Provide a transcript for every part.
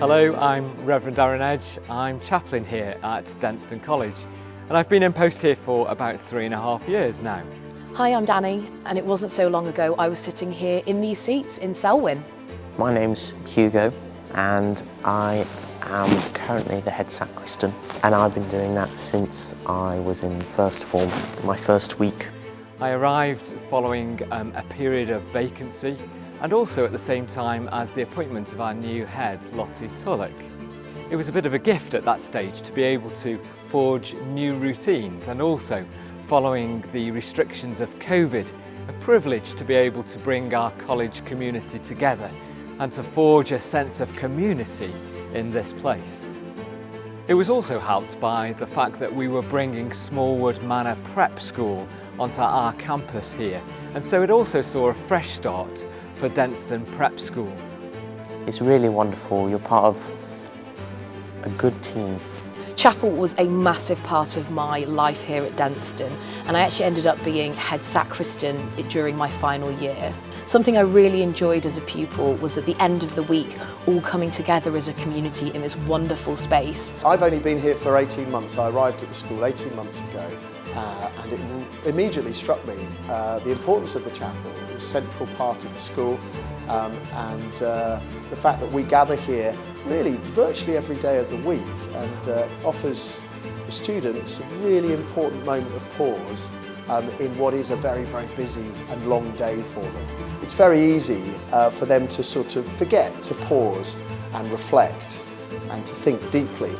Hello, I'm Reverend Darren Edge. I'm chaplain here at Denston College, and I've been in post here for about 3.5 years now. Hi, I'm Danny, and it wasn't so long ago I was sitting here in these seats in Selwyn. My name's Hugo, and I am currently the head sacristan, and I've been doing that since I was in first form, my first week. I arrived following a period of vacancy, and also at the same time as the appointment of our new head, Lottie Tullock. It was a bit of a gift at that stage to be able to forge new routines, and also, following the restrictions of COVID, a privilege to be able to bring our college community together and to forge a sense of community in this place. It was also helped by the fact that we were bringing Smallwood Manor Prep School onto our campus here, and so it also saw a fresh start for Denston Prep School. It's really wonderful. You're part of a good team. Chapel was a massive part of my life here at Denston, and I actually ended up being head sacristan during my final year. Something I really enjoyed as a pupil was at the end of the week all coming together as a community in this wonderful space. I've only been here for 18 months. I arrived at the school 18 months ago, and it immediately struck me the importance of the chapel. It was a central part of the school, and the fact that we gather here really virtually every day of the week, and offers the students a really important moment of pause in what is a very, very busy and long day for them. It's very easy for them to sort of forget to pause and reflect and to think deeply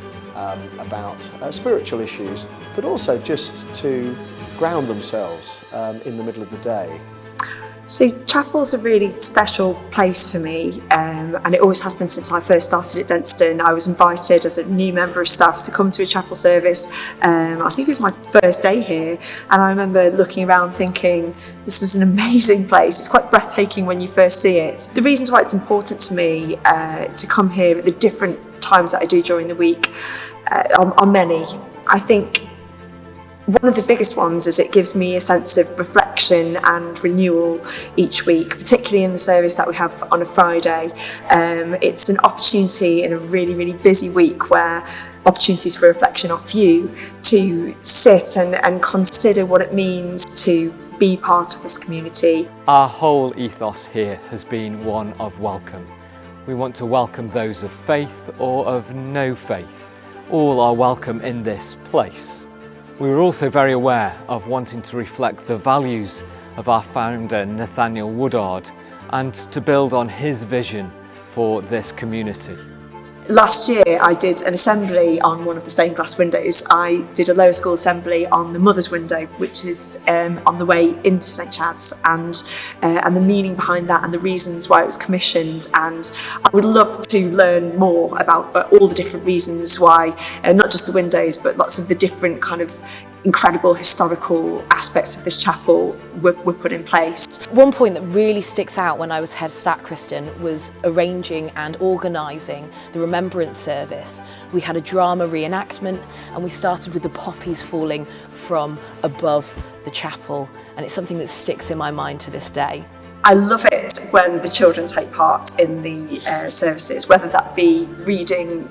about spiritual issues, but also just to ground themselves in the middle of the day. So chapel's a really special place for me, and it always has been since I first started at Denstone. I was invited as a new member of staff to come to a chapel service. I think it was my first day here, and I remember looking around thinking, this is an amazing place. It's quite breathtaking when you first see it. The reasons why it's important to me to come here at the different times that I do during the week are many. I think one of the biggest ones is it gives me a sense of reflection and renewal each week, particularly in the service that we have on a Friday. It's an opportunity in a really, really busy week where opportunities for reflection are few, to sit and consider what it means to be part of this community. Our whole ethos here has been one of welcome. We want to welcome those of faith or of no faith. All are welcome in this place. We were also very aware of wanting to reflect the values of our founder, Nathaniel Woodard, and to build on his vision for this community. Last year I did an assembly on one of the stained glass windows. I did a lower school assembly on the mother's window, which is on the way into St Chad's, and the meaning behind that and the reasons why it was commissioned. And I would love to learn more about all the different reasons why, not just the windows, but lots of the different kind of incredible historical aspects of this chapel were put in place. One point that really sticks out when I was head sacristan was arranging and organising the remembrance service. We had a drama reenactment, and we started with the poppies falling from above the chapel, and it's something that sticks in my mind to this day. I love it when the children take part in the services, whether that be reading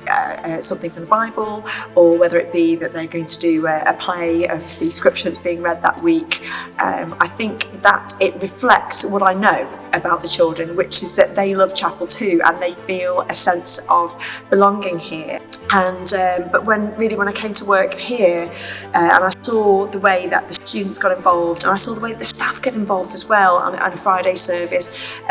something from the Bible, or whether it be that they're going to do a play of the scriptures being read that week. I think that it reflects what I know about the children, which is that they love chapel too, and they feel a sense of belonging here. And but when I came to work here, and I saw the way that the students got involved, and I saw the way the staff get involved as well on a Friday service,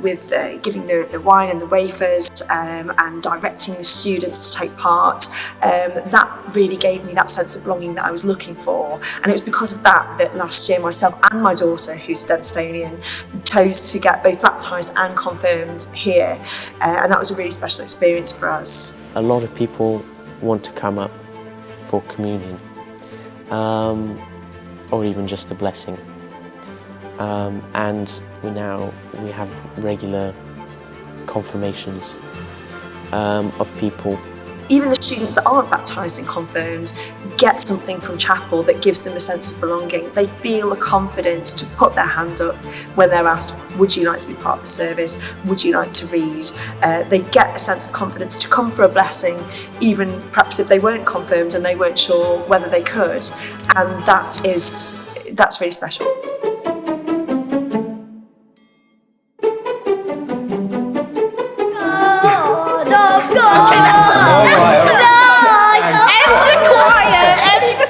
with giving the wine and the wafers, and directing the students to take part, that really gave me that sense of belonging that I was looking for. And it was because of that last year myself and my daughter, who's Denstonian, chose to get both baptised and confirmed here, and that was a really special experience for us. A lot of people want to come up for communion, or even just a blessing. And we have regular confirmations of people even the students that aren't baptised and confirmed get something from chapel that gives them a sense of belonging. They feel a confidence to put their hand up when they're asked, would you like to be part of the service? Would you like to read? They get a sense of confidence to come for a blessing, even perhaps if they weren't confirmed and they weren't sure whether they could. And that's really special.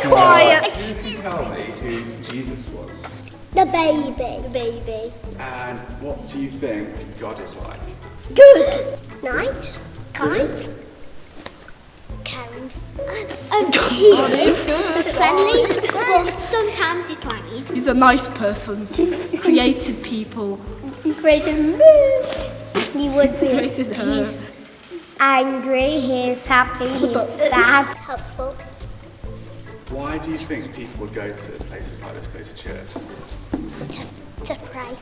Can you tell me who Jesus was? The baby. The baby. And what do you think God is like? Good. Nice. Kind. Caring. He's friendly, but sometimes he's quite mean. He's a nice person. He created people. He created He would be. Created her. He's angry, he's happy, he's sad. Helpful. Why do you think people would go to places like this, go to church? To pray.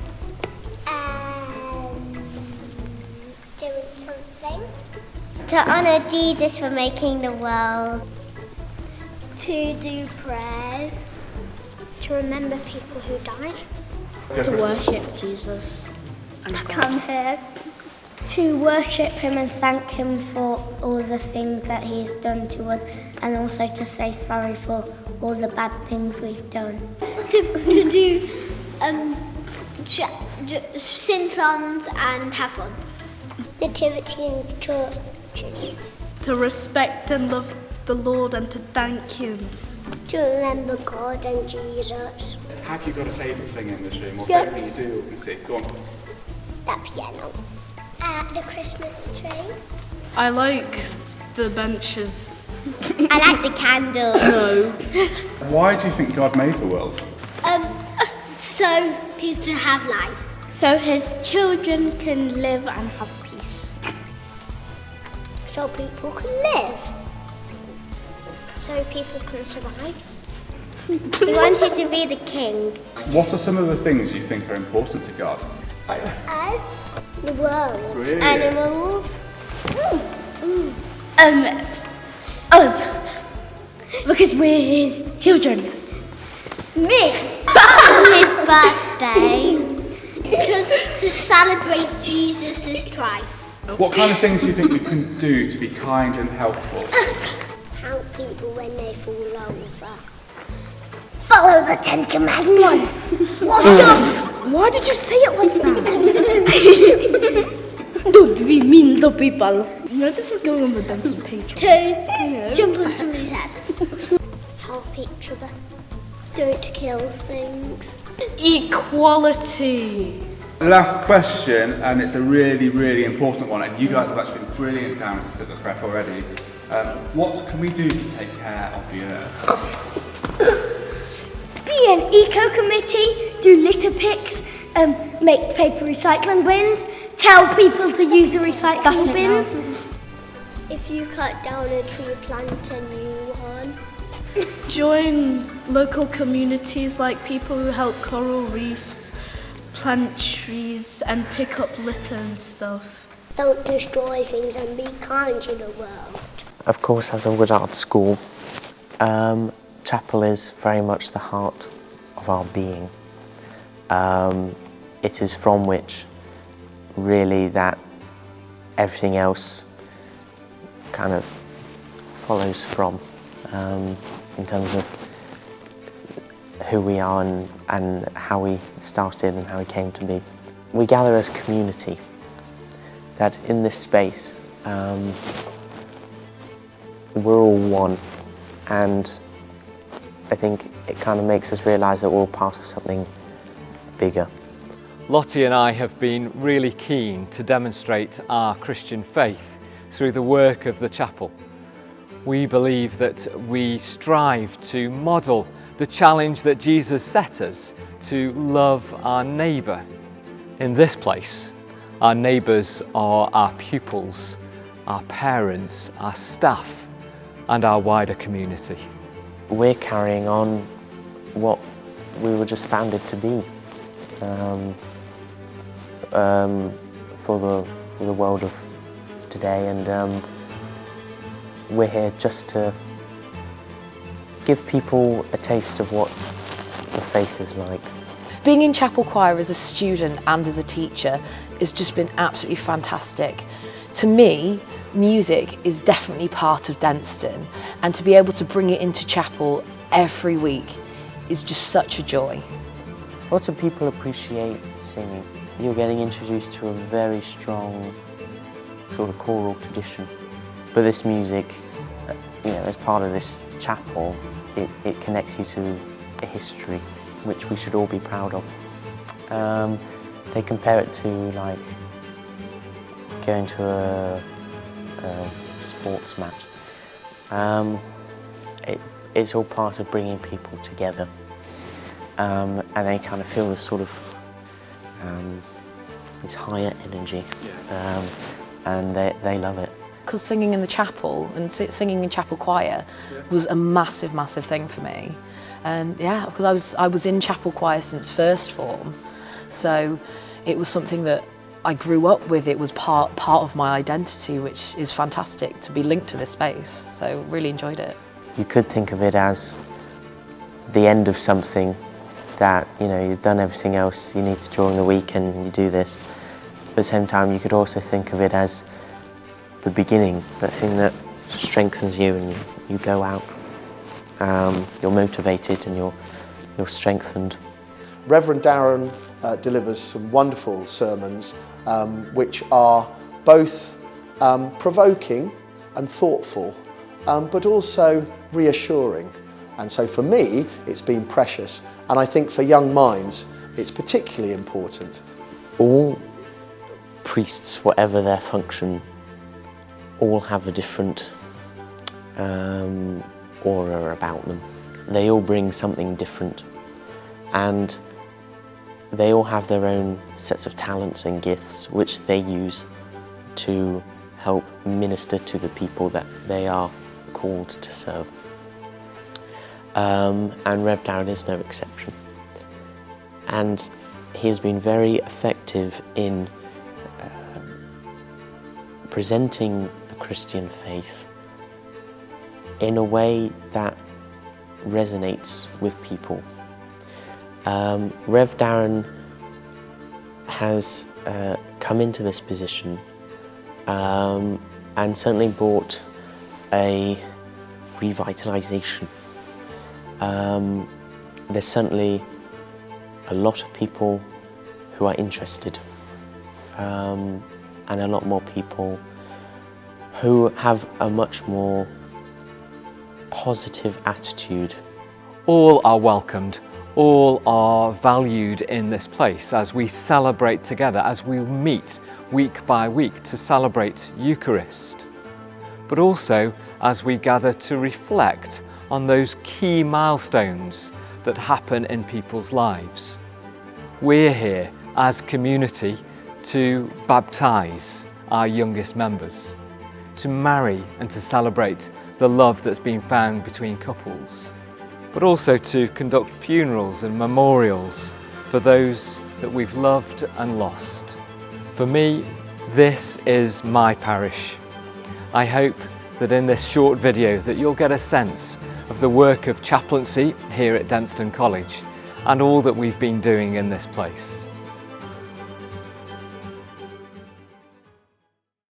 Doing something. To honour Jesus for making the world. To do prayers. To remember people who died. To worship Jesus. And come here. To worship him and thank him for all the things that he's done to us, and also to say sorry for all the bad things we've done. To do sing songs and have fun. Nativity in churches. To respect and love the Lord and to thank him. To remember God and Jesus. Have you got a favourite thing in this room, or Yes. favourite thing you do and see? Go on. That piano. The Christmas tree. I like the benches. I like the candles. No. Why do you think God made the world? So people can have life. So his children can live and have peace. So people can live. So people can survive. He wanted to be the king. What are some of the things you think are important to God? Us, the world, Really? animals. Us. Because we're his children. Me. His birthday. Because to celebrate Jesus' Christ. What kind of things do you think we can do to be kind and helpful? Help people when they fall over. Follow the 10 Commandments. Why did you say it like that? Don't be mean to people. You know, this is going on the Denston page. To jump on somebody's head. Help each other. Don't kill things. Equality. Last question, and it's a really, really important one, and you guys have actually been brilliant down to sit the prep already. What can we do to take care of the earth? Be an eco-committee, do litter picks, make paper recycling bins, tell people to use the recycling bins. If you cut down a tree, plant a new one. Join local communities like people who help coral reefs, plant trees and pick up litter and stuff. Don't destroy things and be kind to the world. Of course, as a Woodard school, chapel is very much the heart of our being. It is from which really that everything else kind of follows from, in terms of who we are and how we started and how we came to be. We gather as community, that in this space we're all one, and I think it kind of makes us realise that we're all part of something bigger. Lottie and I have been really keen to demonstrate our Christian faith through the work of the chapel. We believe that we strive to model the challenge that Jesus set us to love our neighbour. In this place, our neighbours are our pupils, our parents, our staff, and our wider community. We're carrying on what we were just founded to be, for the world of today, and we're here just to give people a taste of what the faith is like. Being in chapel choir as a student and as a teacher has just been absolutely fantastic. To me, music is definitely part of Denston, and to be able to bring it into chapel every week is just such a joy. Lots of people appreciate singing. You're getting introduced to a very strong sort of choral tradition. But this music, as part of this chapel, it connects you to a history which we should all be proud of. They compare it to like going to a sports match. It's all part of bringing people together, and they kind of feel this sort of this higher energy, and they love it. Because singing in the chapel and singing in chapel choir was a massive, massive thing for me. And yeah, because I was in chapel choir since first form, so it was something that I grew up with. It was part of my identity, which is fantastic to be linked to this space. So really enjoyed it. You could think of it as the end of something that, you've done everything else you need to during the week and you do this. But at the same time, you could also think of it as the beginning, that thing that strengthens you and you go out. You're motivated and you're strengthened. Reverend Darren delivers some wonderful sermons which are both provoking and thoughtful, but also reassuring. And so for me, it's been precious. And I think for young minds, it's particularly important. All priests, whatever their function, all have a different aura about them. They all bring something different, and they all have their own sets of talents and gifts which they use to help minister to the people that they are called to serve. And Rev Darren is no exception. And he has been very effective in presenting the Christian faith in a way that resonates with people. Rev Darren has come into this position and certainly brought a revitalisation. There's certainly a lot of people who are interested, and a lot more people who have a much more positive attitude. All are welcomed, all are valued in this place as we celebrate together, as we meet week by week to celebrate Eucharist, but also as we gather to reflect on those key milestones that happen in people's lives. We're here as community to baptise our youngest members, to marry and to celebrate the love that's been found between couples, but also to conduct funerals and memorials for those that we've loved and lost. For me, this is my parish. I hope that in this short video that you'll get a sense of the work of chaplaincy here at Denston College and all that we've been doing in this place.